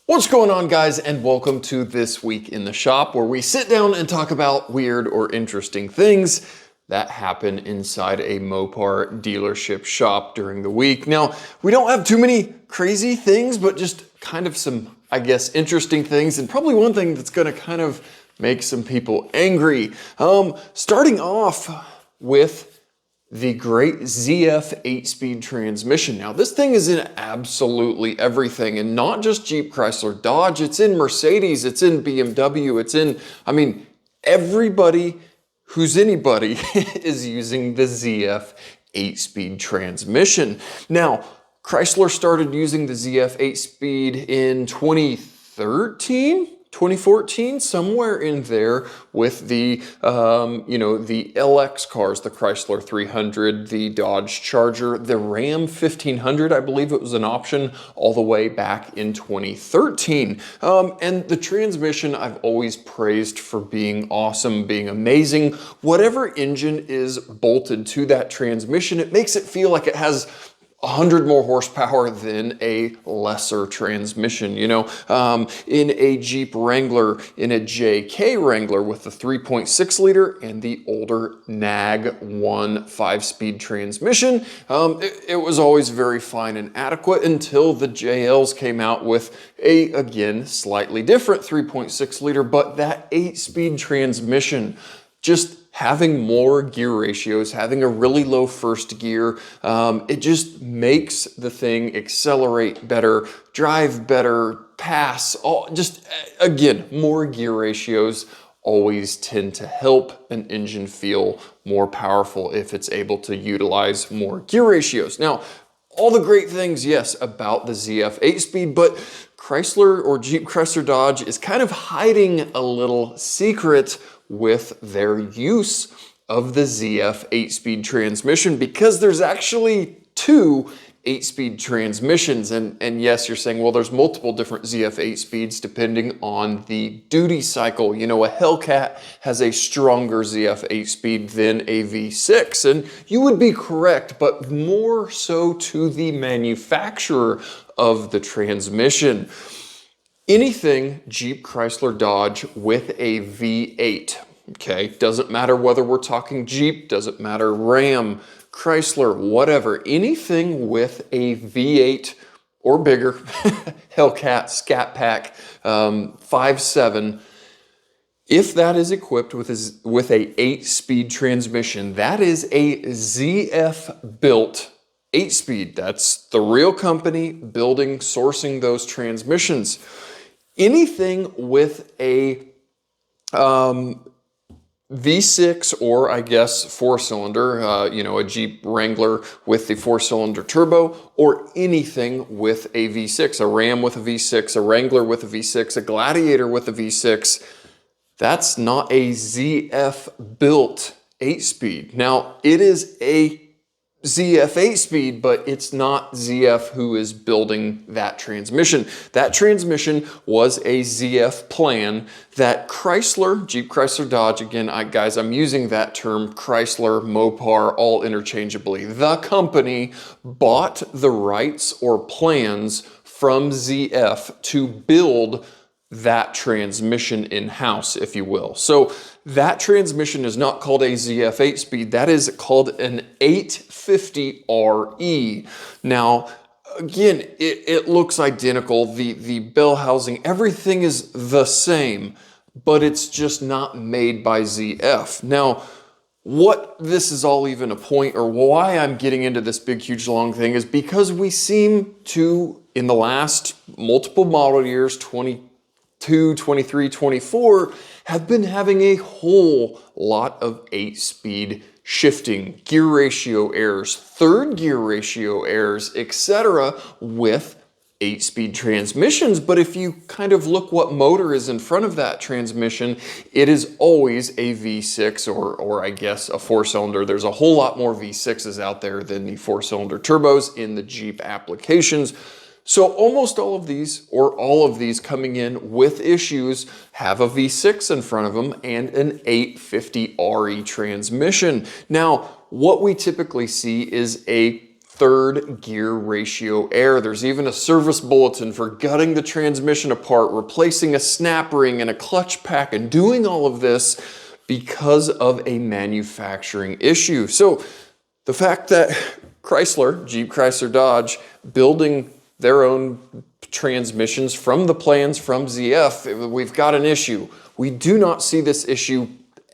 What's going on, guys, and welcome to This Week in the Shop, where we sit down and talk about weird or interesting things that happen inside a Mopar dealership shop during the week. Now, we don't have too many crazy things, but just kind of some, I guess, interesting things, and probably one thing that's gonna kind of make some people angry. Starting off with the great ZF 8-speed transmission. Now, this thing is in absolutely everything, and not just Jeep, Chrysler, Dodge. It's in Mercedes, it's in BMW, it's in, everybody who's anybody is using the ZF 8-speed transmission. Now, Chrysler started using the ZF 8-speed in 2014, somewhere in there, with the, the LX cars, the Chrysler 300, the Dodge Charger, the Ram 1500, I believe it was an option all the way back in 2013. And the transmission I've always praised for being awesome, being amazing. Whatever engine is bolted to that transmission, it makes it feel like it has 100 more horsepower than a lesser transmission, in a Jeep Wrangler, in a JK Wrangler with the 3.6 liter and the older NAG 1 5-speed transmission. It was always very fine and adequate until the JLs came out with a, again, slightly different 3.6 liter, but that 8-speed transmission, just having more gear ratios, having a really low first gear, it just makes the thing accelerate better, drive better, pass, again, more gear ratios always tend to help an engine feel more powerful if it's able to utilize more gear ratios. Now, all the great things, yes, about the ZF 8-speed, but Chrysler or Jeep, Chrysler, Dodge is kind of hiding a little secret with their use of the ZF 8-speed transmission, because there's actually two 8-speed transmissions. And yes, you're saying, well, there's multiple different ZF 8-speeds depending on the duty cycle. You know, a Hellcat has a stronger ZF 8-speed than a V6, and you would be correct, but more so to the manufacturer of the transmission. Anything Jeep, Chrysler, Dodge with a V8, okay? Doesn't matter whether we're talking Jeep, doesn't matter Ram, Chrysler, whatever. Anything with a V8 or bigger, Hellcat, Scat Pack, 5.7, if that is equipped with a 8-speed transmission, that is a ZF built 8-speed. That's the real company building, sourcing those transmissions. Anything with a V6, or I guess 4-cylinder, a Jeep Wrangler with the 4-cylinder turbo, or anything with a V6, a Ram with a V6, a Wrangler with a V6, a Gladiator with a V6, that's not a ZF built 8-speed. Now, it is a ZF 8-speed, but it's not ZF who is building that transmission. That transmission was a ZF plan that Chrysler, Jeep, Chrysler, Dodge, again, guys, I'm using that term, Chrysler, Mopar, all interchangeably. The company bought the rights or plans from ZF to build that transmission in-house, if you will. So that transmission is not called a ZF 8-speed, that is called an 850RE. Now, again, it looks identical, the bell housing, everything is the same, but it's just not made by ZF. Now, what this is all even a point, or why I'm getting into this big, huge, long thing, is because we seem to, in the last multiple model years, 22, 23, 24, have been having a whole lot of 8-speed shifting, gear ratio errors, third gear ratio errors, etc. with 8-speed transmissions. But if you kind of look what motor is in front of that transmission, it is always a V6 or I guess a 4-cylinder. There's a whole lot more V6s out there than the 4-cylinder turbos in the Jeep applications. So almost all of these, or all of these coming in with issues, have a V6 in front of them and an 850RE transmission. Now, what we typically see is a third gear ratio error. There's even a service bulletin for gutting the transmission apart, replacing a snap ring and a clutch pack, and doing all of this because of a manufacturing issue. So the fact that Jeep Chrysler Dodge, building their own transmissions from the plans from ZF, we've got an issue. We do not see this issue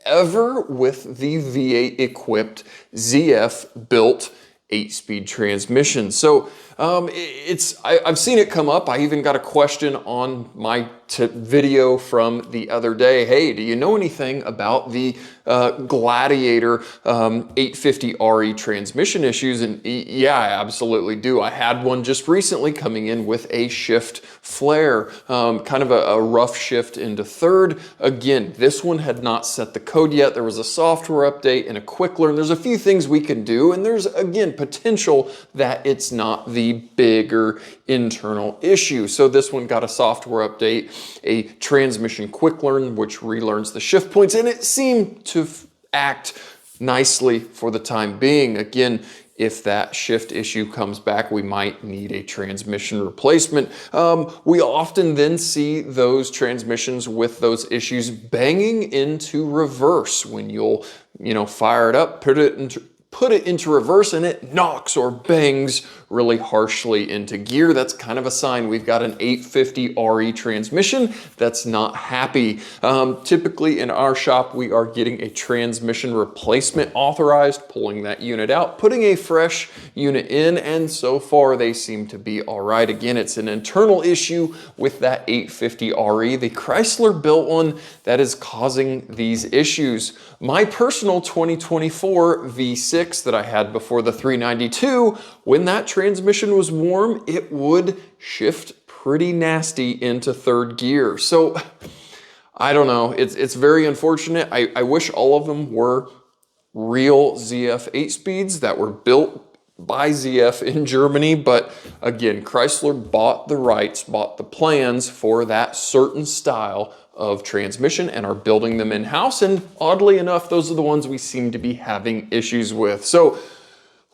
ever with the V8 equipped ZF built 8-speed transmission. So I've seen it come up. I even got a question on my video from the other day. Hey, do you know anything about the Gladiator 850 RE transmission issues? And yeah, I absolutely do. I had one just recently coming in with a shift flare, kind of a rough shift into third. Again, this one had not set the code yet. There was a software update and a quick learn. There's a few things we can do, and there's, again, potential that it's not the bigger internal issue. So this one got a software update, a transmission quick learn, which relearns the shift points, and it seemed to act nicely for the time being. Again, if that shift issue comes back, we might need a transmission replacement. We often then see those transmissions with those issues banging into reverse when you'll, fire it up, put it into reverse, and it knocks or bangs really harshly into gear. That's kind of a sign we've got an 850 RE transmission that's not happy. Typically in our shop, we are getting a transmission replacement authorized, pulling that unit out, putting a fresh unit in, and so far they seem to be all right. Again, it's an internal issue with that 850 RE, the Chrysler built one, that is causing these issues. My personal 2024 V6 that I had before the 392, when that transmission was warm, it would shift pretty nasty into third gear. So I don't know, it's very unfortunate. I wish all of them were real ZF 8-speeds that were built by ZF in Germany, but again, Chrysler bought the rights, bought the plans for that certain style of transmission and are building them in-house, and oddly enough, those are the ones we seem to be having issues with. So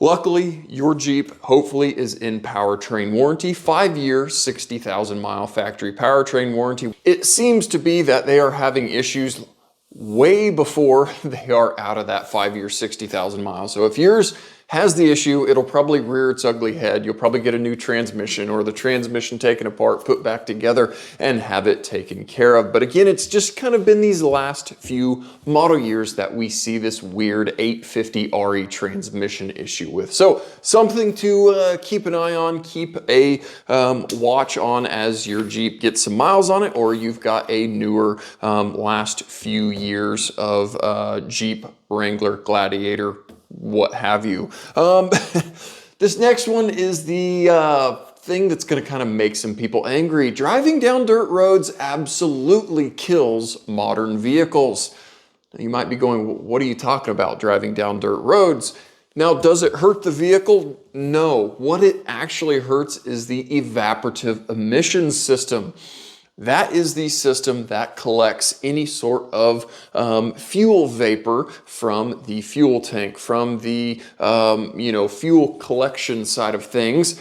luckily, your Jeep hopefully is in powertrain warranty, 5-year, 60,000 mile factory powertrain warranty. It seems to be that they are having issues way before they are out of that 5-year, 60,000 miles. So if yours has the issue, it'll probably rear its ugly head. You'll probably get a new transmission or the transmission taken apart, put back together, and have it taken care of. But again, it's just kind of been these last few model years that we see this weird 850 RE transmission issue with. So something to keep an eye on, keep a watch on as your Jeep gets some miles on it, or you've got a newer last few years of Jeep Wrangler, Gladiator, what have you. This next one is the thing that's going to kind of make some people angry. Driving down dirt roads absolutely kills modern vehicles. Now, you might be going, what are you talking about, driving down dirt roads? Now, does it hurt the vehicle? No. What it actually hurts is the evaporative emissions system. That is the system that collects any sort of fuel vapor from the fuel tank, from the fuel collection side of things,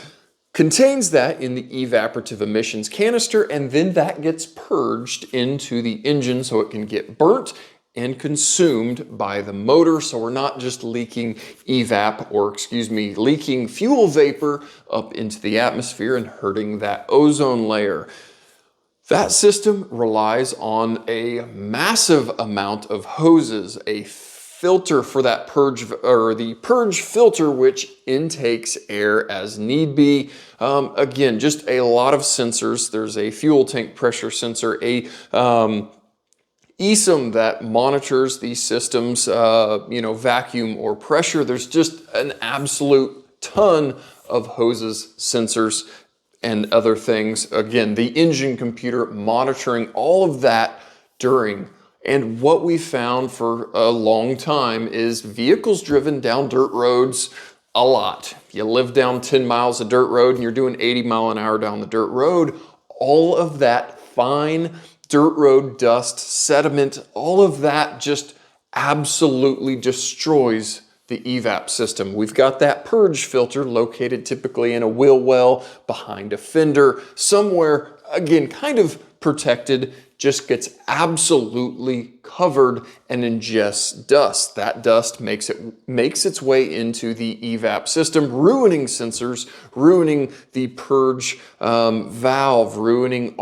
contains that in the evaporative emissions canister, and then that gets purged into the engine so it can get burnt and consumed by the motor. So we're not just leaking leaking fuel vapor up into the atmosphere and hurting that ozone layer. That system relies on a massive amount of hoses, a filter for that purge, or the purge filter, which intakes air as need be. Again, just a lot of sensors. There's a fuel tank pressure sensor, a ESIM that monitors the system's vacuum or pressure. There's just an absolute ton of hoses, sensors, and other things. Again, the engine computer monitoring all of that during. And what we found for a long time is vehicles driven down dirt roads a lot. You live down 10 miles of dirt road and you're doing 80 mile an hour down the dirt road. All of that fine dirt road dust, sediment, all of that just absolutely destroys the evap system. We've got that purge filter located typically in a wheel well, behind a fender, somewhere, again, kind of protected, just gets absolutely covered and ingests dust. That dust makes its way into the evap system, ruining sensors, ruining the purge valve, ruining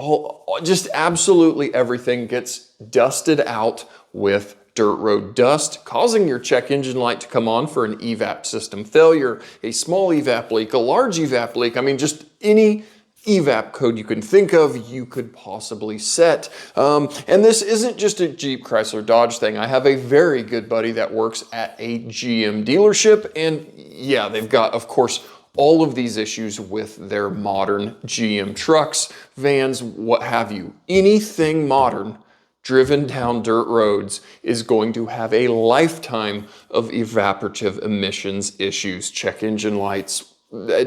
just absolutely everything gets dusted out with dirt road dust, causing your check engine light to come on for an evap system failure, a small evap leak, a large evap leak. I mean, just any evap code you can think of, you could possibly set. And this isn't just a Jeep, Chrysler, Dodge thing. I have a very good buddy that works at a GM dealership, and yeah, they've got, of course, all of these issues with their modern GM trucks, vans, what have you. Anything modern driven down dirt roads is going to have a lifetime of evaporative emissions issues, check engine lights,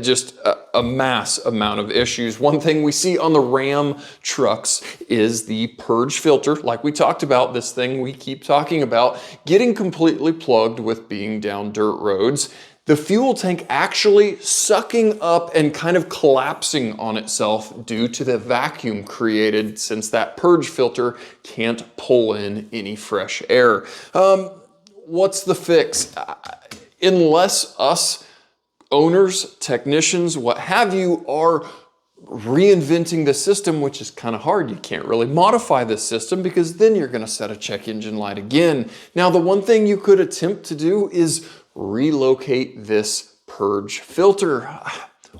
just a mass amount of issues. One thing we see on the Ram trucks is the purge filter, like we talked about, this thing we keep talking about, getting completely plugged with being down dirt roads. The fuel tank actually sucking up and kind of collapsing on itself due to the vacuum created since that purge filter can't pull in any fresh air. What's the fix? Unless us owners, technicians, what have you, are reinventing the system, which is kind of hard. You can't really modify this system because then you're going to set a check engine light again. Now, the one thing you could attempt to do is relocate this purge filter.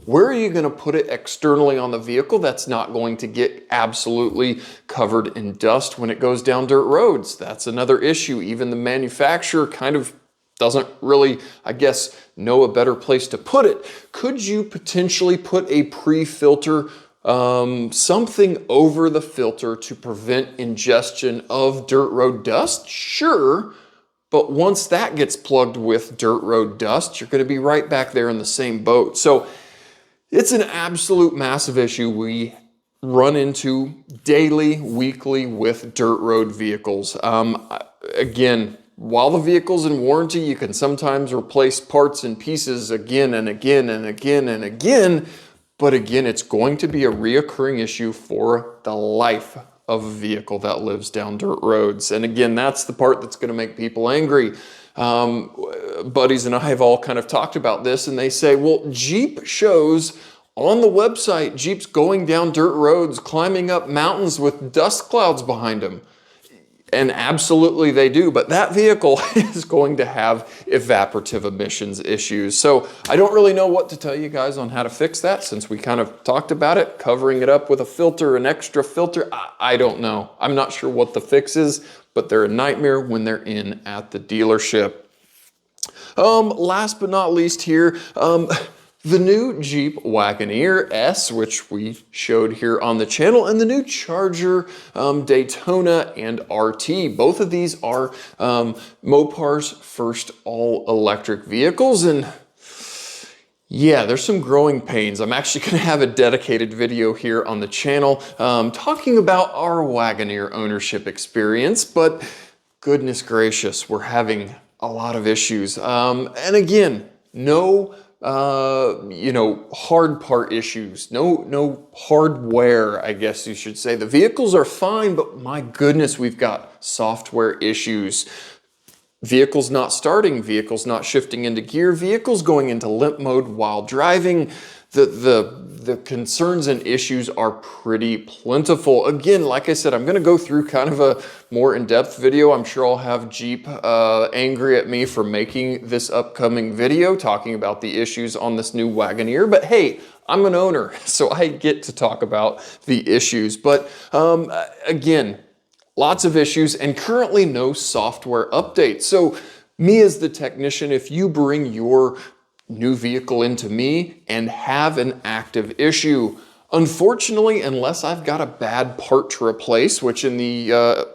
Where are you going to put it externally on the vehicle that's not going to get absolutely covered in dust when it goes down dirt roads? That's another issue. Even the manufacturer kind of doesn't really, I guess, know a better place to put it. Could you potentially put a pre-filter, something over the filter to prevent ingestion of dirt road dust? Sure. But once that gets plugged with dirt road dust, you're going to be right back there in the same boat. So it's an absolute massive issue we run into daily, weekly with dirt road vehicles. Again, while the vehicle's in warranty, you can sometimes replace parts and pieces again and again and again and again. But again, it's going to be a reoccurring issue for the life of a vehicle that lives down dirt roads. And again, that's the part that's going to make people angry. Buddies and I have all kind of talked about this, and they say, well, Jeep shows on the website, Jeep's going down dirt roads, climbing up mountains with dust clouds behind them. And absolutely they do, but that vehicle is going to have evaporative emissions issues. So I don't really know what to tell you guys on how to fix that, since we kind of talked about it, covering it up with a filter, an extra filter. I don't know. I'm not sure what the fix is, but they're a nightmare when they're in at the dealership. Last but not least here, the new Jeep Wagoneer S, which we showed here on the channel, and the new Charger Daytona and RT. Both of these are Mopar's first all-electric vehicles, and yeah, there's some growing pains. I'm actually going to have a dedicated video here on the channel talking about our Wagoneer ownership experience, but goodness gracious, we're having a lot of issues. And again, no hard part issues, no hardware, I guess you should say. The vehicles are fine, but my goodness, we've got software issues. Vehicles not starting, vehicles not shifting into gear, vehicles going into limp mode while driving. The concerns and issues are pretty plentiful. Again, like I said, I'm going to go through kind of a more in-depth video. I'm sure I'll have Jeep angry at me for making this upcoming video talking about the issues on this new Wagoneer. But hey, I'm an owner, so I get to talk about the issues. But again, lots of issues and currently no software updates. So me as the technician, if you bring your new vehicle into me and have an active issue, unfortunately, unless I've got a bad part to replace, which in the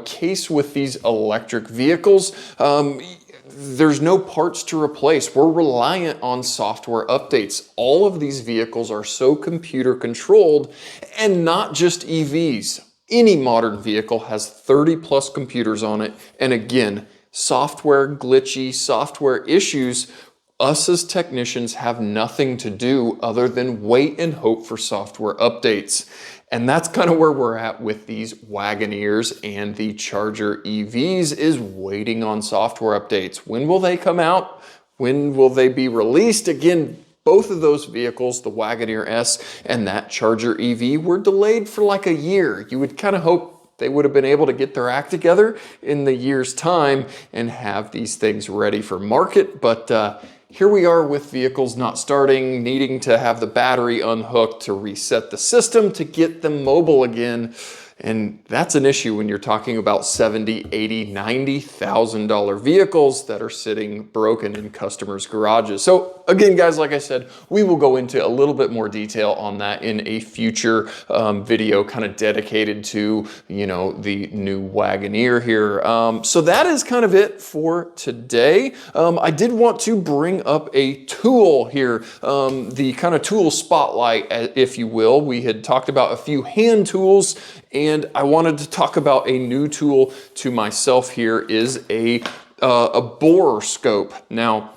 case with these electric vehicles, there's no parts to replace. We're reliant on software updates. All of these vehicles are so computer controlled, and not just EVs. Any modern vehicle has 30 plus computers on it, and again, software glitchy, software issues, us as technicians have nothing to do other than wait and hope for software updates. And that's kind of where we're at with these Wagoneers and the Charger EVs, is waiting on software updates. When will they come out? When will they be released? Again, both of those vehicles, the Wagoneer S and that Charger EV, were delayed for like a year. You would kind of hope they would have been able to get their act together in the year's time and have these things ready for market. But here we are with vehicles not starting, needing to have the battery unhooked to reset the system to get them mobile again. And that's an issue when you're talking about $70,000, $80,000, $90,000 vehicles that are sitting broken in customers' garages. So again, guys, like I said, we will go into a little bit more detail on that in a future video kind of dedicated to, you know, the new Wagoneer here. So that is kind of it for today. I did want to bring up a tool here, the kind of tool spotlight, if you will. We had talked about a few hand tools, and I wanted to talk about a new tool to myself here, is a Borescope. Now,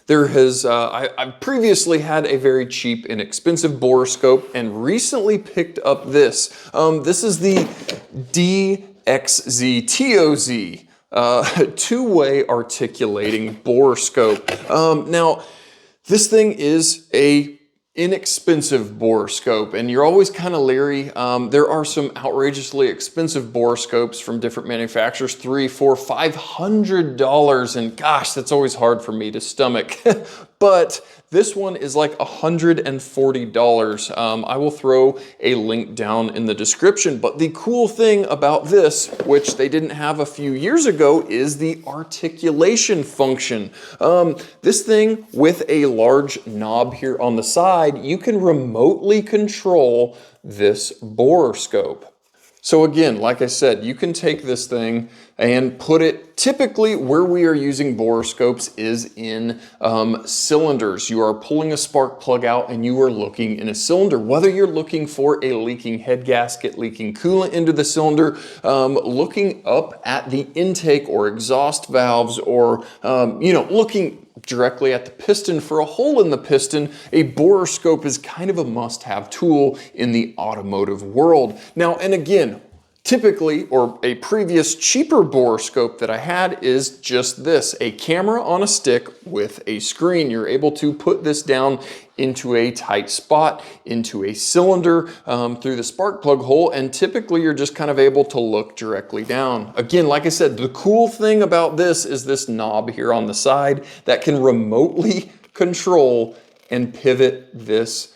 there has, I've previously had a very cheap and expensive Borescope and recently picked up this. This is the DXZ-TOZ, two-way articulating Borescope. Now, this thing is a inexpensive Borescope, and you're always kind of leery. There are some outrageously expensive Borescopes from different manufacturers, $300, $400, $500, and gosh, that's always hard for me to stomach. But this one is like $140. I will throw a link down in the description. But the cool thing about this, which they didn't have a few years ago, is the articulation function. This thing with a large knob here on the side, you can remotely control this Borescope. So again, like I said, you can take this thing and put it, typically where we are using Borescopes is in cylinders. You are pulling a spark plug out and you are looking in a cylinder, whether you're looking for a leaking head gasket, leaking coolant into the cylinder, looking up at the intake or exhaust valves, or you know, looking directly at the piston for a hole in the piston. A Borescope is kind of a must-have tool in the automotive world. Now, and again, typically, or a previous cheaper Borescope that I had is just this, a camera on a stick with a screen. You're able to put this down into a tight spot, into a cylinder, through the spark plug hole, and typically you're just kind of able to look directly down. Again, like I said, the cool thing about this is this knob here on the side that can remotely control and pivot this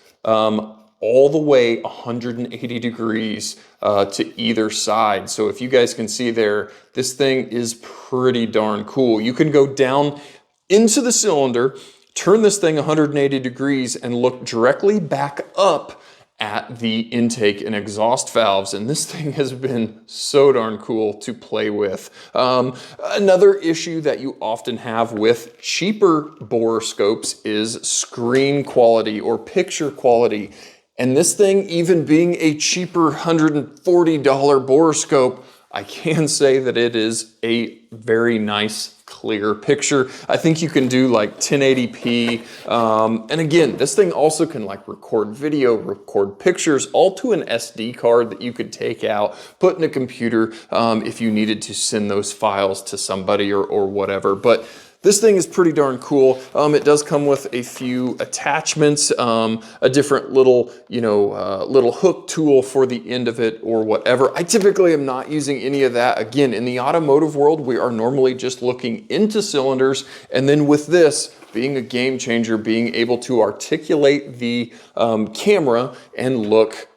all the way 180 degrees to either side. So if you guys can see there, this thing is pretty darn cool. You can go down into the cylinder, turn this thing 180 degrees and look directly back up at the intake and exhaust valves. And this thing has been so darn cool to play with. Another issue that you often have with cheaper Borescopes is screen quality or picture quality. And this thing, even being a cheaper $140 Borescope, I can say that it is a very nice, clear picture. I think you can do like 1080p. And again, this thing also can like record video, record pictures, all to an SD card that you could take out, put in a computer if you needed to send those files to somebody or whatever. But this thing is pretty darn cool. It does come with a few attachments, a different little, little hook tool for the end of it or whatever. I typically am not using any of that. Again, in the automotive world, we are normally just looking into cylinders. And then with this, being a game changer, being able to articulate the camera and look,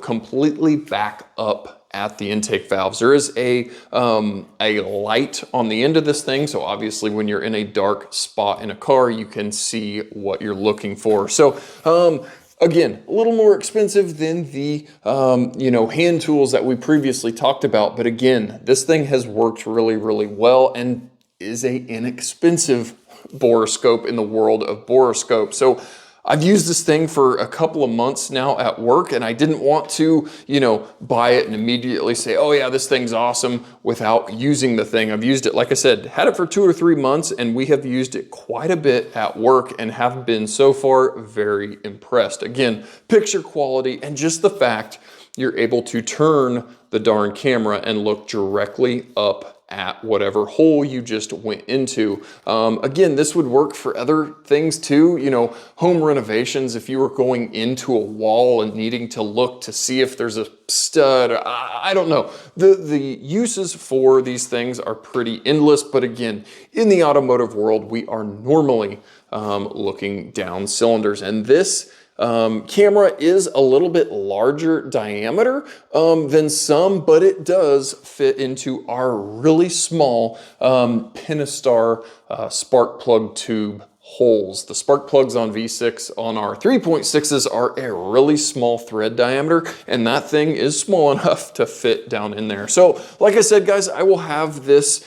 completely back up at the intake valves. There is a light on the end of this thing, so obviously when you're in a dark spot in a car, you can see what you're looking for. So again, a little more expensive than the hand tools that we previously talked about, but again, this thing has worked really, really well and is a inexpensive Borescope in the world of Borescope. So I've used this thing for a couple of months now at work, and I didn't want to, you know, buy it and immediately say, oh yeah, this thing's awesome without using the thing. I've used it, like I said, had it for 2 or 3 months, and we have used it quite a bit at work and have been so far very impressed. Again, picture quality and just the fact you're able to turn the darn camera and look directly up at whatever hole you just went into. Again, this would work for other things too, you know, home renovations. If you were going into a wall and needing to look to see if there's a stud, I don't know. The uses for these things are pretty endless, but again, in the automotive world, we are normally looking down cylinders, and this camera is a little bit larger diameter than some, but it does fit into our really small Pentastar spark plug tube holes. The spark plugs on V6 on our 3.6s are a really small thread diameter, and that thing is small enough to fit down in there. So like I said, guys, I will have this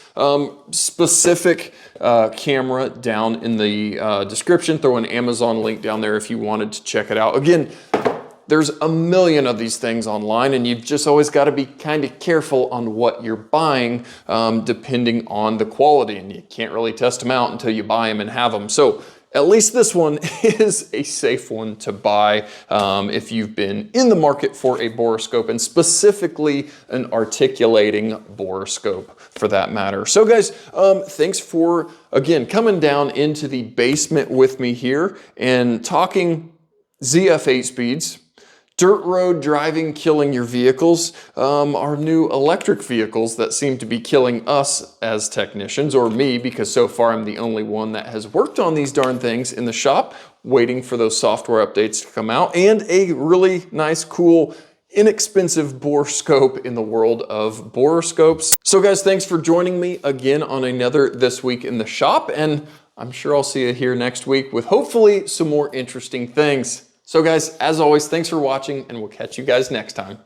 specific camera down in the description. Throw an Amazon link down there if you wanted to check it out. Again, there's a million of these things online, and you've just always got to be kind of careful on what you're buying depending on the quality, and you can't really test them out until you buy them and have them. So at least this one is a safe one to buy if you've been in the market for a borescope, and specifically an articulating borescope for that matter. So guys, thanks for, again, coming down into the basement with me here and talking ZF8 speeds, dirt road driving, killing your vehicles, our new electric vehicles that seem to be killing us as technicians, or me, because so far I'm the only one that has worked on these darn things in the shop, waiting for those software updates to come out, and a really nice, cool, inexpensive borescope in the world of borescopes. So guys, thanks for joining me again on another This Week in the Shop, and I'm sure I'll see you here next week with hopefully some more interesting things. So guys, as always, thanks for watching, and we'll catch you guys next time.